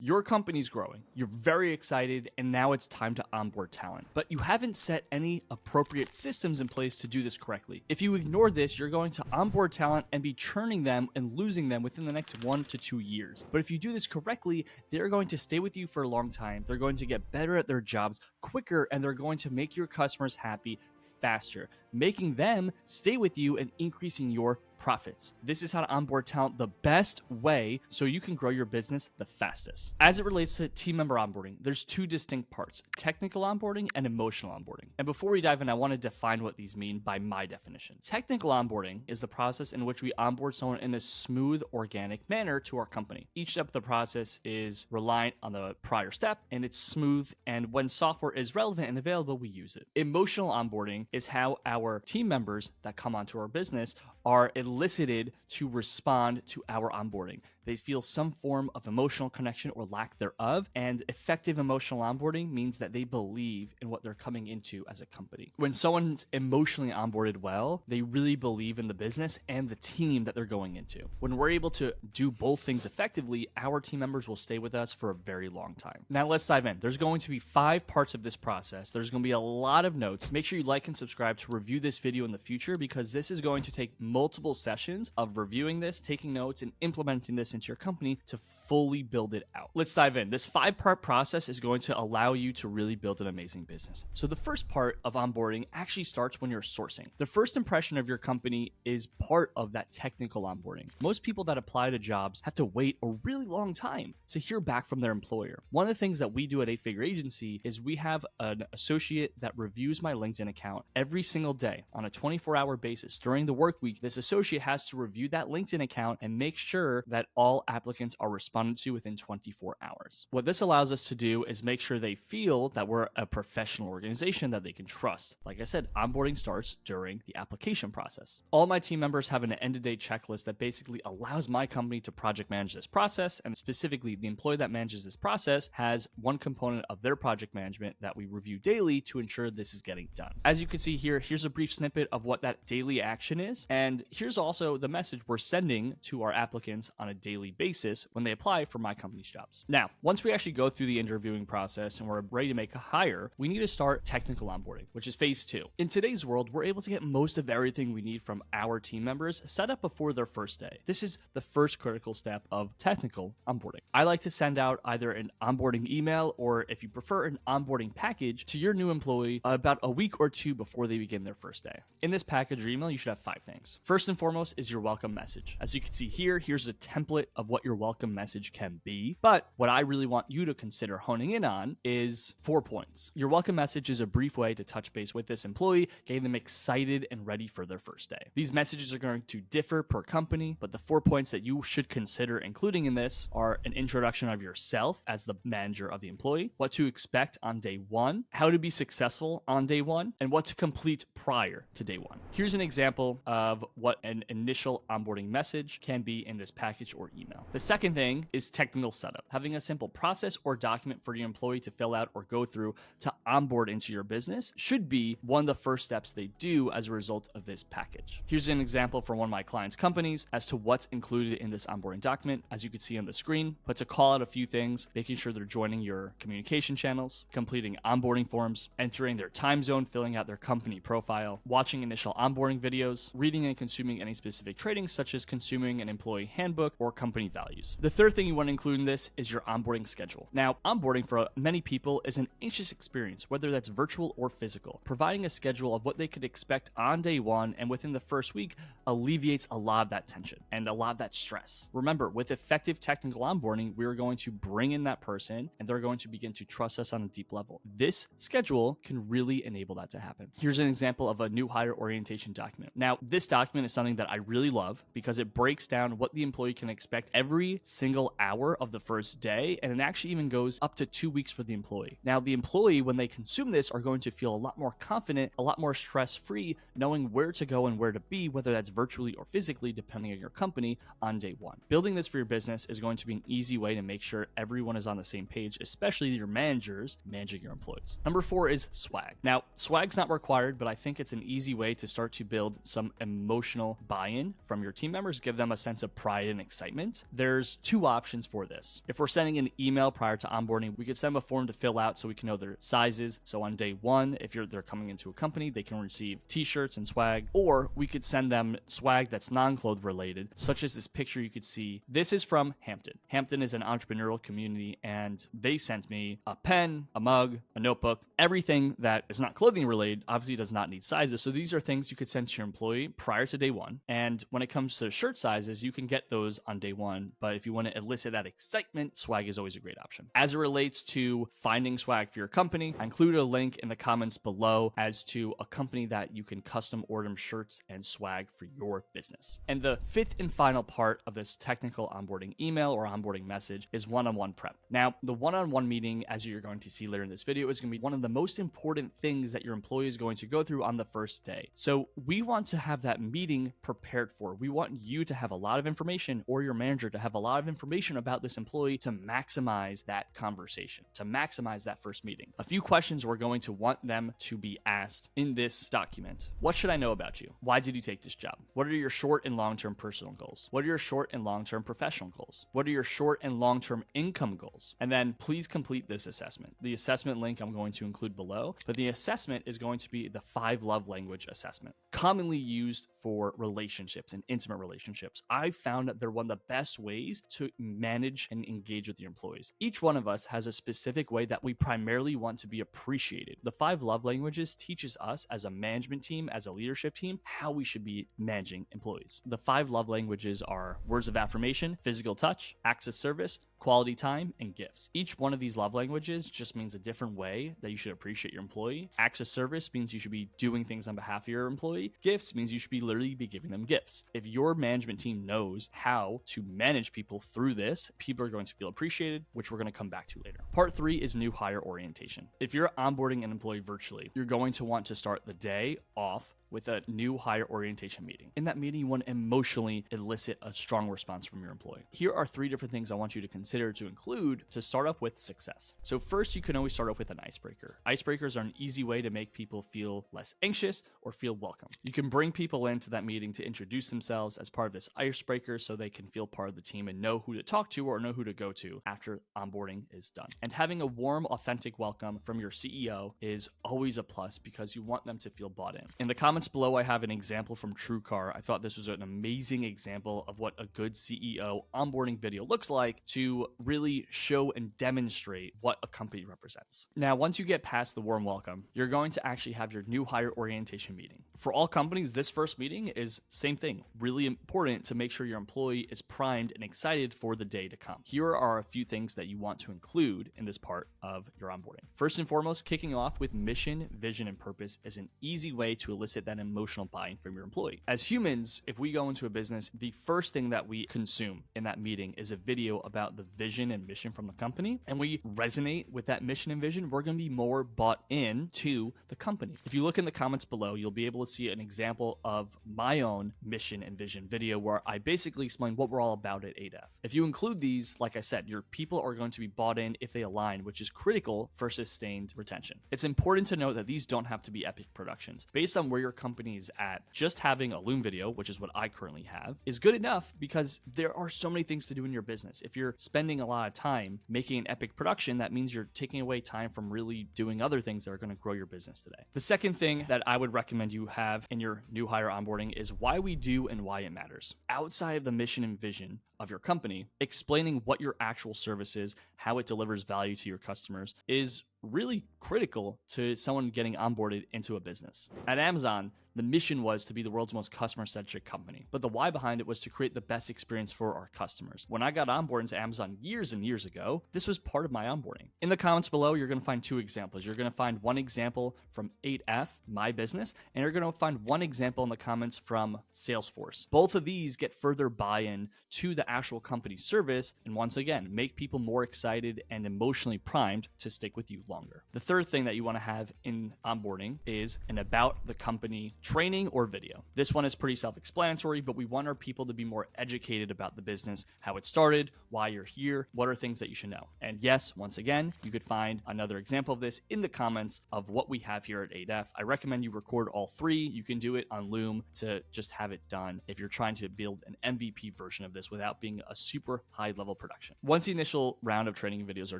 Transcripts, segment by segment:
Your company's growing, you're very excited, and now it's time to onboard talent. But you haven't set any appropriate systems in place to do this correctly. If you ignore this, you're going to onboard talent and be churning them and losing them within the next 1 to 2 years. But if you do this correctly, they're going to stay with you for a long time. They're going to get better at their jobs quicker, and they're going to make your customers happy faster, making them stay with you and increasing your profits. This is how to onboard talent the best way so you can grow your business the fastest. As it relates to team member onboarding, there's two distinct parts: technical onboarding and emotional onboarding. And before we dive in, I want to define what these mean by my definition. Technical onboarding is the process in which we onboard someone in a smooth, organic manner to our company. Each step of the process is reliant on the prior step, and it's smooth, and when software is relevant and available, we use it. Emotional onboarding is how our team members that come onto our business are elicited to respond to our onboarding. They feel some form of emotional connection or lack thereof, and effective emotional onboarding means that they believe in what they're coming into as a company. When someone's emotionally onboarded well, they really believe in the business and the team that they're going into. When we're able to do both things effectively, our team members will stay with us for a very long time. Now let's dive in. There's going to be 5 parts of this process. There's going to be a lot of notes. Make sure you like and subscribe to review this video in the future, because this is going to take multiple sessions of reviewing this, taking notes, and implementing this into your company to fully build it out. Let's dive in. This 5-part process is going to allow you to really build an amazing business. So the first part of onboarding actually starts when you're sourcing. The first impression of your company is part of that technical onboarding. Most people that apply to jobs have to wait a really long time to hear back from their employer. One of the things that we do at 8-Figure Agency is we have an associate that reviews my LinkedIn account every single day on a 24-hour basis. During the work week, this associate has to review that LinkedIn account and make sure that all applicants are responded to within 24 hours. What this allows us to do is make sure they feel that we're a professional organization that they can trust. Like I said, onboarding starts during the application process. All my team members have an end-of-day checklist that basically allows my company to project manage this process, and specifically the employee that manages this process has one component of their project management that we review daily to ensure this is getting done. As you can see here, here's a brief snippet of what that daily action is, and here's also the message we're sending to our applicants on a daily basis when they apply for my company's jobs. Now, once we actually go through the interviewing process and we're ready to make a hire, we need to start technical onboarding, which is phase 2. In today's world, we're able to get most of everything we need from our team members set up before their first day. This is the first critical step of technical onboarding. I like to send out either an onboarding email, or if you prefer, an onboarding package to your new employee about a week or 2 before they begin their first day. In this package or email, you should have 5 things. First and foremost is your welcome message. As you can see here, here's a template of what your welcome message can be. But what I really want you to consider honing in on is 4 points. Your welcome message is a brief way to touch base with this employee, getting them excited and ready for their first day. These messages are going to differ per company, but the 4 points that you should consider including in this are an introduction of yourself as the manager of the employee, what to expect on day 1, how to be successful on day 1, and what to complete prior to day 1. Here's an example of what an initial onboarding message can be in this package or email. The second thing is technical setup. Having a simple process or document for your employee to fill out or go through to onboard into your business should be one of the first steps they do as a result of this package. Here's an example from one of my clients' companies as to what's included in this onboarding document. As you can see on the screen, but to call out a few things: making sure they're joining your communication channels, completing onboarding forms, entering their time zone, filling out their company profile, watching initial onboarding videos, reading and consuming any specific trainings such as consuming an employee handbook or company values. The third thing you want to include in this is your onboarding schedule. Now, onboarding for many people is an anxious experience, whether that's virtual or physical. Providing a schedule of what they could expect on day 1 and within the first week alleviates a lot of that tension and a lot of that stress. Remember, with effective technical onboarding, we're going to bring in that person and they're going to begin to trust us on a deep level. This schedule can really enable that to happen. Here's an example of a new hire orientation document. Now, this document is something that I really love because it breaks down what the employee can expect every single hour of the first day, and it actually even goes up to 2 weeks for the employee. Now, the employee, when they consume this, are going to feel a lot more confident, a lot more stress-free, knowing where to go and where to be, whether that's virtually or physically, depending on your company, on day 1. Building this for your business is going to be an easy way to make sure everyone is on the same page, especially your managers managing your employees. Number 4 is swag. Now, swag's not required, but I think it's an easy way to start to build some emotional buy-in from your team members, give them a sense of pride and excitement excitement, there's two options for this. If we're sending an email prior to onboarding, we could send them a form to fill out so we can know their sizes. So on day one, if they're coming into a company, they can receive t-shirts and swag, or we could send them swag that's non-clothes related, such as this picture you could see. This is from Hampton. Hampton is an entrepreneurial community, and they sent me a pen, a mug, a notebook, everything that is not clothing related obviously does not need sizes. So these are things you could send to your employee prior to day one. And when it comes to shirt sizes, you can get those on day one. But if you want to elicit that excitement, swag is always a great option. As it relates to finding swag for your company, I included a link in the comments below as to a company that you can custom order shirts and swag for your business. And the fifth and final part of this technical onboarding email or onboarding message is one-on-one prep. Now, the one-on-one meeting, as you're going to see later in this video, is going to be one of the most important things that your employee is going to go through on the first day. So we want to have that meeting prepared for. We want you to have a lot of information, or your manager to have a lot of information about this employee to maximize that conversation, to maximize that first meeting. A few questions we're going to want them to be asked in this document. What should I know about you? Why did you take this job? What are your short and long-term personal goals? What are your short and long-term professional goals? What are your short and long-term income goals? And then please complete this assessment. The assessment link I'm going to include below, but the assessment is going to be the 5 love language assessment, commonly used for relationships and intimate relationships. I found that they're one of the best ways to manage and engage with your employees. Each one of us has a specific way that we primarily want to be appreciated. The 5 love languages teaches us as a management team, as a leadership team, how we should be managing employees. The 5 love languages are words of affirmation, physical touch, acts of service, quality time, and gifts. Each one of these love languages just means a different way that you should appreciate your employee. Acts of service means you should be doing things on behalf of your employee. Gifts means you should be literally be giving them gifts. If your management team knows how to manage people through this, people are going to feel appreciated, which we're going to come back to later. Part 3 is new hire orientation. If you're onboarding an employee virtually, you're going to want to start the day off with a new hire orientation meeting. In that meeting, you want to emotionally elicit a strong response from your employee. Here are 3 different things I want you to consider to include to start off with success. So first, you can always start off with an icebreaker. Icebreakers are an easy way to make people feel less anxious or feel welcome. You can bring people into that meeting to introduce themselves as part of this icebreaker so they can feel part of the team and know who to talk to or know who to go to after onboarding is done. And having a warm, authentic welcome from your CEO is always a plus because you want them to feel bought in. In the comments below, I have an example from TrueCar. I thought this was an amazing example of what a good CEO onboarding video looks like to really show and demonstrate what a company represents. Now, once you get past the warm welcome, you're going to actually have your new hire orientation meeting. For all companies, this first meeting is same thing, really important to make sure your employee is primed and excited for the day to come. Here are a few things that you want to include in this part of your onboarding. First and foremost, kicking off with mission, vision, and purpose is an easy way to elicit that emotional buy-in from your employee. As humans, if we go into a business, the first thing that we consume in that meeting is a video about the vision and mission from the company, and we resonate with that mission and vision, we're going to be more bought in to the company. If you look in the comments below, you'll be able to see an example of my own mission and vision video where I basically explain what we're all about at ADEF. If you include these, like I said, your people are going to be bought in if they align, which is critical for sustained retention. It's important to note that these don't have to be epic productions. Based on where your company is at, just having a Loom video, which is what I currently have, is good enough because there are so many things to do in your business. If you're spending a lot of time making an epic production, that means you're taking away time from really doing other things that are going to grow your business today. The second thing that I would recommend you have in your new hire onboarding is why we do and why it matters. Outside of the mission and vision of your company, explaining what your actual service is, how it delivers value to your customers is really critical to someone getting onboarded into a business. At Amazon, the mission was to be the world's most customer-centric company, but the why behind it was to create the best experience for our customers. When I got onboarded into Amazon years and years ago, this was part of my onboarding. In the comments below, you're going to find 2 examples. You're going to find one example from 8F, my business, and you're going to find one example in the comments from Salesforce. Both of these get further buy-in to the actual company service, and once again, make people more excited and emotionally primed to stick with you longer. The third thing that you want to have in onboarding is an about the company training or video. This one is pretty self-explanatory, but we want our people to be more educated about the business, how it started, why you're here, what are things that you should know. And yes, once again, you could find another example of this in the comments of what we have here at 8F. I recommend you record all three. You can do it on Loom to just have it done if you're trying to build an MVP version of this without being a super high level production. Once the initial round of training videos are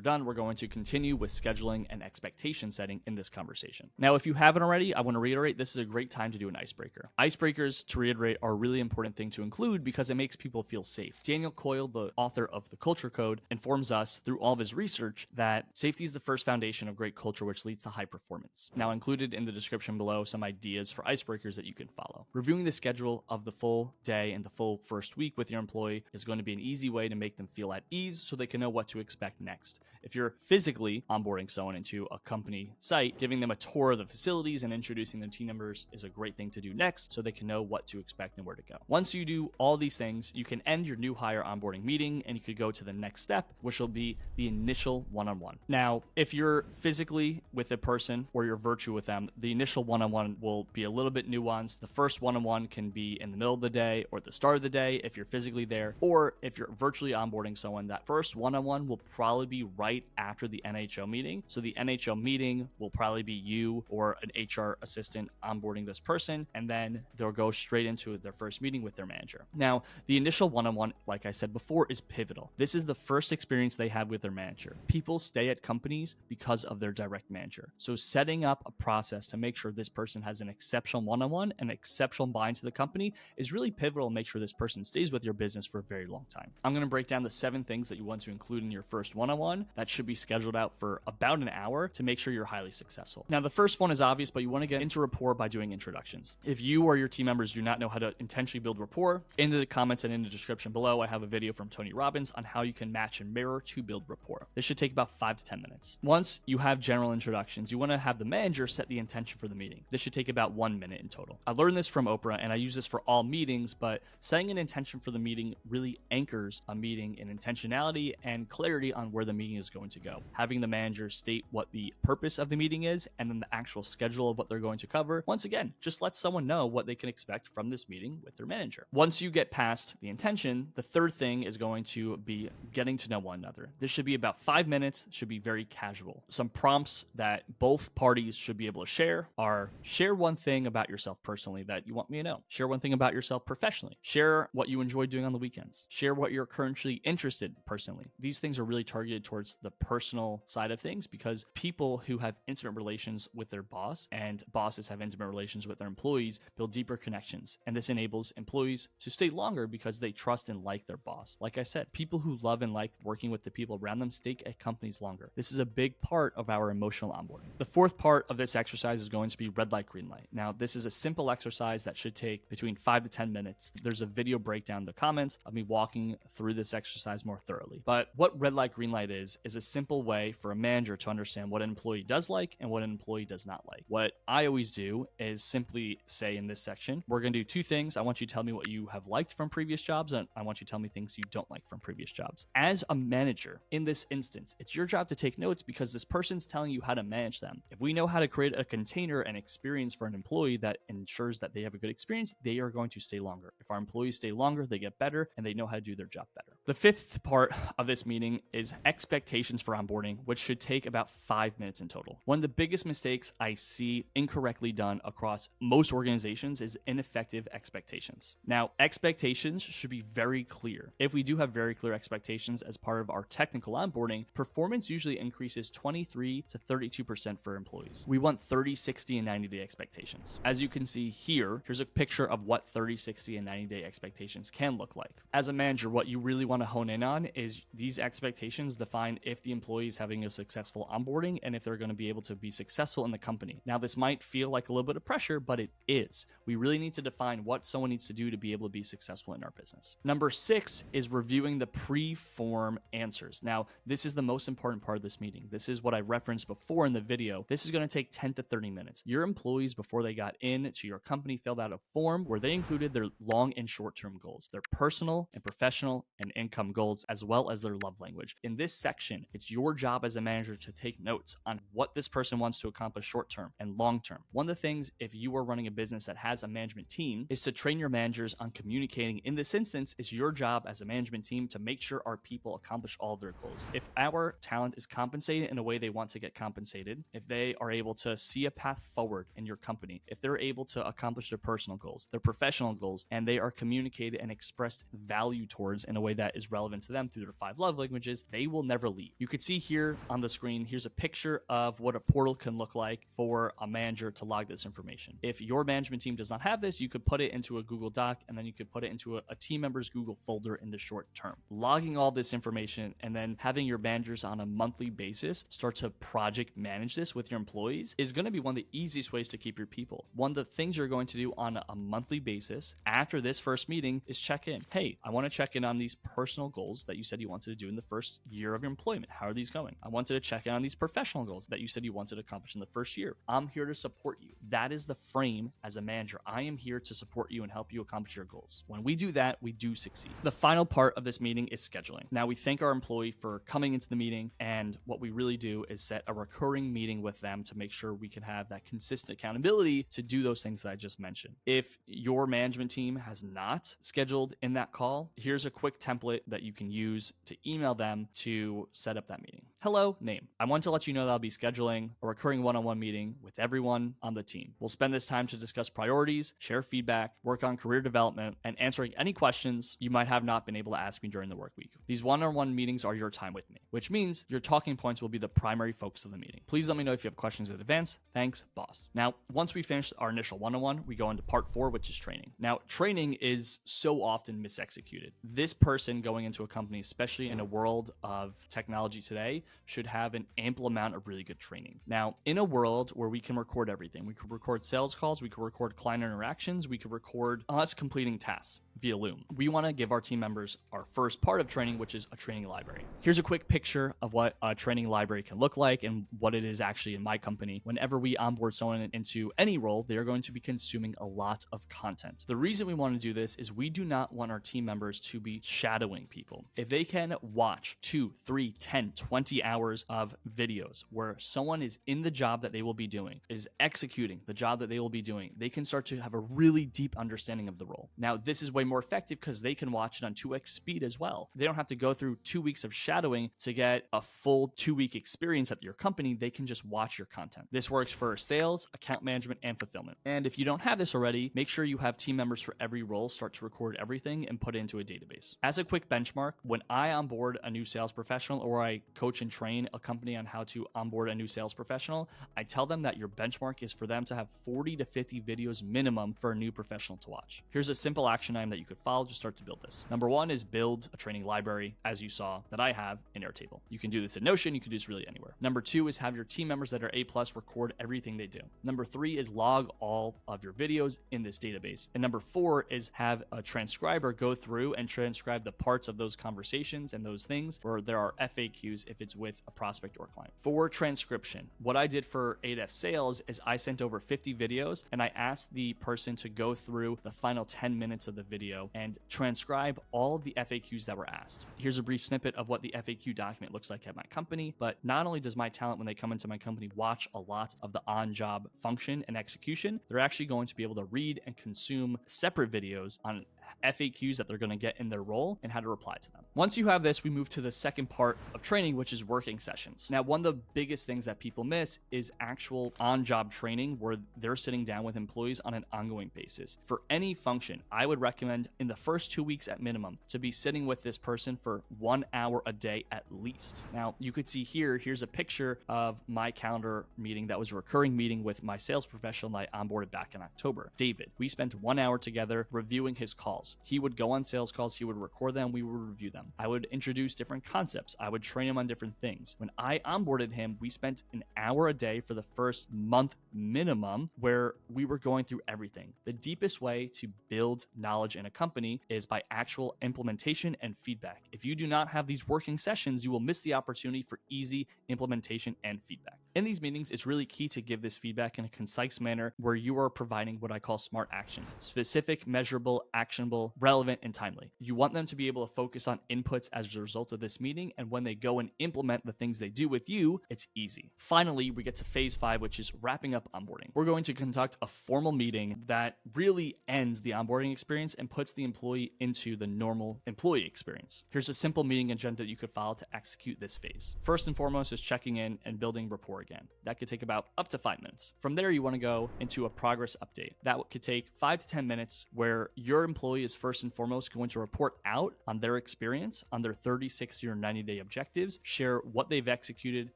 done, we're going to continue with scheduling and expectation setting in this conversation. Now, if you haven't already, I want to reiterate, this is a great time to do an icebreaker. Icebreakers, to reiterate, are a really important thing to include because it makes people feel safe. Daniel Coyle, the author of the Culture Code, informs us through all of his research that safety is the first foundation of great culture, which leads to high performance. Now, included in the description below some ideas for icebreakers that you can follow. Reviewing the schedule of the full day and the full first week with your employee is going to be an easy way to make them feel at ease so they can know what to expect next. If you're physically onboarding someone into a company site, giving them a tour of the facilities and introducing their team members is a great thing to do next so they can know what to expect and where to go. Once you do all these things, you can end your new hire onboarding meeting and you could go to the next step, which will be the initial one-on-one. Now, if you're physically with a person or you're virtual with them, the initial one-on-one will be a little bit nuanced. The first one-on-one can be in the middle of the day or at the start of the day if you're physically there, or if you're virtually onboarding someone, that first one-on-one will probably be right after the NHO meeting. So the NHO meeting will probably be you or an HR assistant onboarding this person, and then they'll go straight into their first meeting with their manager. Now, the initial one-on-one, like I said before, is pivotal. This is the first experience they have with their manager. People stay at companies because of their direct manager. So setting up a process to make sure this person has an exceptional one-on-one and exceptional buy-in to the company is really pivotal to make sure this person stays with your business for a very long time. I'm going to break down the 7 things that you want to include in your first one-on-one that should be scheduled out for about an hour to make sure you're highly successful. Now, the first one is obvious, but you want to get into rapport by doing introductions. If you or your team members do not know how to intentionally build rapport, in the comments and in the description below, I have a video from Tony Robbins on how you can match and mirror to build rapport. This should take about 5 to 10 minutes. Once you have general introductions, you want to have the manager set the intention for the meeting. This should take about 1 minute in total. I learned this from Oprah and I use this for all meetings, but setting an intention for the meeting really anchors a meeting in intentionality and clarity on where the meeting is going to go. Having the manager state what the purpose of the meeting is and then the actual schedule of what they're going to cover, once again, just let someone know what they can expect from this meeting with their manager. Once you get past the intention, the third thing is going to be getting to know one another. This should be about 5 minutes, should be very casual. Some prompts that both parties should be able to share are: share one thing about yourself personally that you want me to know. Share one thing about yourself professionally. Share what you enjoy doing on the weekends. Share what you're currently interested personally. These things are really targeted towards the personal side of things because people who have intimate relations with their boss and bosses have intimate relations with their employees build deeper connections. And this enables employees to stay longer because they trust and like their boss. Like I said, people who love and like working with the people around them stay at companies longer. This is a big part of our emotional onboarding. The fourth part of this exercise is going to be red light, green light. Now, this is a simple exercise that should take between 5 to 10 minutes. There's a video breakdown in the comments of me walking through this exercise more thoroughly. But what red light, green light is a simple way for a manager to understand what an employee does like and what an employee does not like. What I always do is simply say in this section, we're going to do 2 things. I want you to tell me what you have liked from previous jobs, and I want you to tell me things you don't like from previous jobs. As a manager, in this instance, it's your job to take notes because this person's telling you how to manage them. If we know how to create a container and experience for an employee that ensures that they have a good experience, they are going to stay longer. If our employees stay longer, they get better and they know how to do their job better. The fifth part of this meeting is expectations for onboarding, which should take about 5 minutes in total. One of the biggest mistakes I see incorrectly done across most organizations is ineffective expectations. Now, expectations should be very clear. If we do have very clear expectations as part of our technical onboarding, performance usually increases 23 to 32% for employees. We want 30, 60, and 90-day expectations. As you can see here, here's a picture of what 30, 60, and 90-day expectations can look like. As a manager, what you really want to hone in on is these expectations define if the employee is having a successful onboarding and if they're going to be able to be successful in the company. Now, this might feel like a little bit of pressure, but it is. We really need to define what someone needs to do to be able to be successful in our business. Number 6 is reviewing the pre-form answers. Now, this is the most important part of this meeting. This is what I referenced before in the video. This is going to take 10 to 30 minutes. Your employees, before they got into your company, filled out a form where they included their long and short-term goals, their personal and professional and income goals, as well as their love language. In this section, it's your job as a manager to take notes on what this person wants to accomplish short-term and long-term. One of the things, if you are running a business that has a management team, is to train your managers on communicating. In this instance, it's your job as a management team to make sure our people accomplish all of their goals. If our talent is compensated in a way they want to get compensated, if they are able to see a path forward in your company, if they're able to accomplish their personal goals, their professional goals, and they are communicated and expressed value towards in a way that is relevant to them through their 5 love languages, they will never leave. You could see here on the screen, here's a picture of what a portal can look like for a manager to log this information. If your management team does not have this, you could put it into a Google Doc, and then you could put it into a team member's Google folder in the short term. Logging all this information and then having your managers on a monthly basis start to project manage this with your employees is going to be one of the easiest ways to keep your people. One of the things you're going to do on a monthly basis after this first meeting is check in. Hey, I want to check in on these personal goals that you said you wanted to do in the first year of your employment. How are these going? I wanted to check in on these professional goals that you said you wanted to accomplish in the first year. I'm here to support you. That is the frame as a manager. I am here to support you and help you accomplish your goals. When we do that, we do succeed. The final part of this meeting is scheduling. Now, we thank our employee for coming into the meeting, and what we really do is set a recurring meeting with them to make sure we can have that consistent accountability to do those things that I just mentioned. If your management team has not scheduled in that call, here's a quick template that you can use to email them to set up that meeting. Hello, name. I want to let you know that I'll be scheduling a recurring one-on-one meeting with everyone on the team. We'll spend this time to discuss priorities, share feedback, work on career development, and answering any questions you might have not been able to ask me during the work week. These one-on-one meetings are your time with me, which means your talking points will be the primary focus of the meeting. Please let me know if you have questions in advance. Thanks, boss. Now, once we finish our initial one-on-one, we go into part 4, which is training. Now, training is so often misexecuted. This person going into a company, especially in a world of technology today, should have an ample amount of really good training. Now, in a world where we can record everything, we could record sales calls, we could record client interactions, we could record us completing tasks via Loom. We want to give our team members our first part of training, which is a training library. Here's a quick picture of what a training library can look like and what it is actually in my company. Whenever we onboard someone into any role, they are going to be consuming a lot of content. The reason we want to do this is we do not want our team members to be shadowing people. If they can watch 2, 3, 10, 20 hours of videos where someone is in the job that they will be doing, is executing the job that they will be doing, they can start to have a really deep understanding of the role. Now, this is way more effective because they can watch it on 2x speed as well. They don't have to go through 2 weeks of shadowing to get a full 2-week experience at your company. They can just watch your content. This works for sales, account management, and fulfillment. And if you don't have this already, make sure you have team members for every role start to record everything and put it into a database. As a quick benchmark, when I onboard a new sales professional or I coach and train a company on how to onboard a new sales professional, I tell them that your benchmark is for them to have 40 to 50 videos minimum for a new professional to watch. Here's a simple action item that you could follow to start to build this. Number 1 is build a training library, as you saw that I have in Airtable. You can do this in Notion, you can do this really anywhere. Number 2 is have your team members that are A+ record everything they do. Number 3 is log all of your videos in this database. And number 4 is have a transcriber go through and transcribe the parts of those conversations and those things where there are FAQs if it's with a prospect or client. For transcription, what I did for AF Sales is I sent over 50 videos and I asked the person to go through the final 10 minutes of the video and transcribe all of the FAQs that were asked. Here's a brief snippet of what the FAQ document looks like at my company, but not only does my talent, when they come into my company, watch a lot of the on-job function and execution, they're actually going to be able to read and consume separate videos on FAQs that they're going to get in their role and how to reply to them. Once you have this, we move to the second part of training, which is working sessions. Now, one of the biggest things that people miss is actual on-job training where they're sitting down with employees on an ongoing basis. For any function, I would recommend in the first 2 weeks at minimum to be sitting with this person for 1 hour a day at least. Now, you could see here's a picture of my calendar meeting that was a recurring meeting with my sales professional that I onboarded back in October, David. We spent 1 hour together reviewing his calls. He would go on sales calls, he would record them, we would review them. I would introduce different concepts. I would train him on different things. When I onboarded him, we spent an hour a day for the first month minimum where we were going through everything. The deepest way to build knowledge in a company is by actual implementation and feedback. If you do not have these working sessions, you will miss the opportunity for easy implementation and feedback. In these meetings, it's really key to give this feedback in a concise manner where you are providing what I call smart actions, specific, measurable, actionable actionable, relevant, and timely. You want them to be able to focus on inputs as a result of this meeting, and when they go and implement the things they do with you, it's easy. Finally, we get to phase 5, which is wrapping up onboarding. We're going to conduct a formal meeting that really ends the onboarding experience and puts the employee into the normal employee experience. Here's a simple meeting agenda that you could follow to execute this phase. First and foremost is checking in and building rapport again. That could take about up to 5 minutes. From there, you want to go into a progress update. That could take 5 to 10 minutes where your employee is first and foremost going to report out on their experience, on their 30, 60, or 90-day objectives, share what they've executed,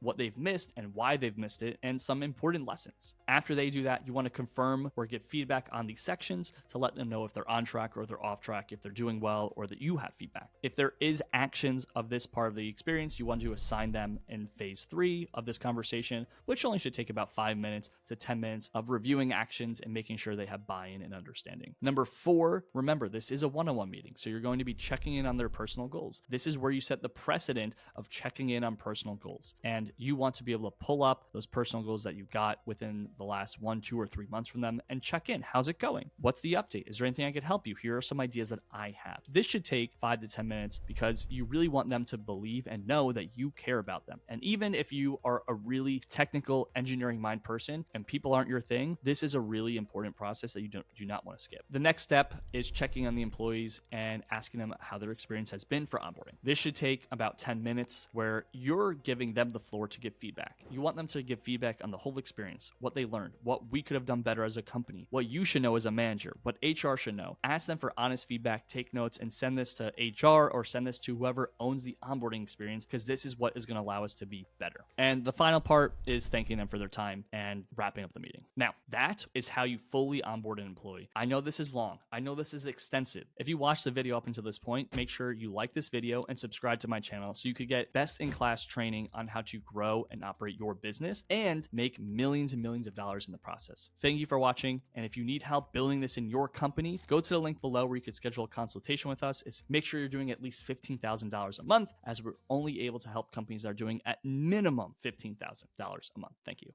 what they've missed, and why they've missed it, and some important lessons. After they do that, you want to confirm or get feedback on these sections to let them know if they're on track or they're off track, if they're doing well, or that you have feedback. If there is actions of this part of the experience, you want to assign them in phase 3 of this conversation, which only should take about 5 minutes to 10 minutes of reviewing actions and making sure they have buy-in and understanding. Number 4, remember, this is a one-on-one meeting, so you're going to be checking in on their personal goals. This is where you set the precedent of checking in on personal goals, and you want to be able to pull up those personal goals that you got within the last 1, 2, or 3 months from them and check in. How's it going? What's the update? Is there anything I could help you? Here are some ideas that I have. This should take 5 to 10 minutes because you really want them to believe and know that you care about them. And even if you are a really technical engineering mind person and people aren't your thing, this is a really important process that you do not want to skip. The next step is checking on the employees and asking them how their experience has been for onboarding. This should take about 10 minutes where you're giving them the floor to give feedback. You want them to give feedback on the whole experience, what they learned, what we could have done better as a company, what you should know as a manager, what HR should know. Ask them for honest feedback, take notes, and send this to HR or send this to whoever owns the onboarding experience, because this is what is going to allow us to be better. And the final part is thanking them for their time and wrapping up the meeting. Now, that is how you fully onboard an employee. I know this is long. I know this is extensive. If you watched the video up until this point, make sure you like this video and subscribe to my channel so you could get best-in-class training on how to grow and operate your business and make millions and millions of dollars in the process. Thank you for watching, and if you need help building this in your company, go to the link below where you could schedule a consultation with us. Make sure you're doing at least $15,000 a month, as we're only able to help companies that are doing at minimum $15,000 a month. Thank you.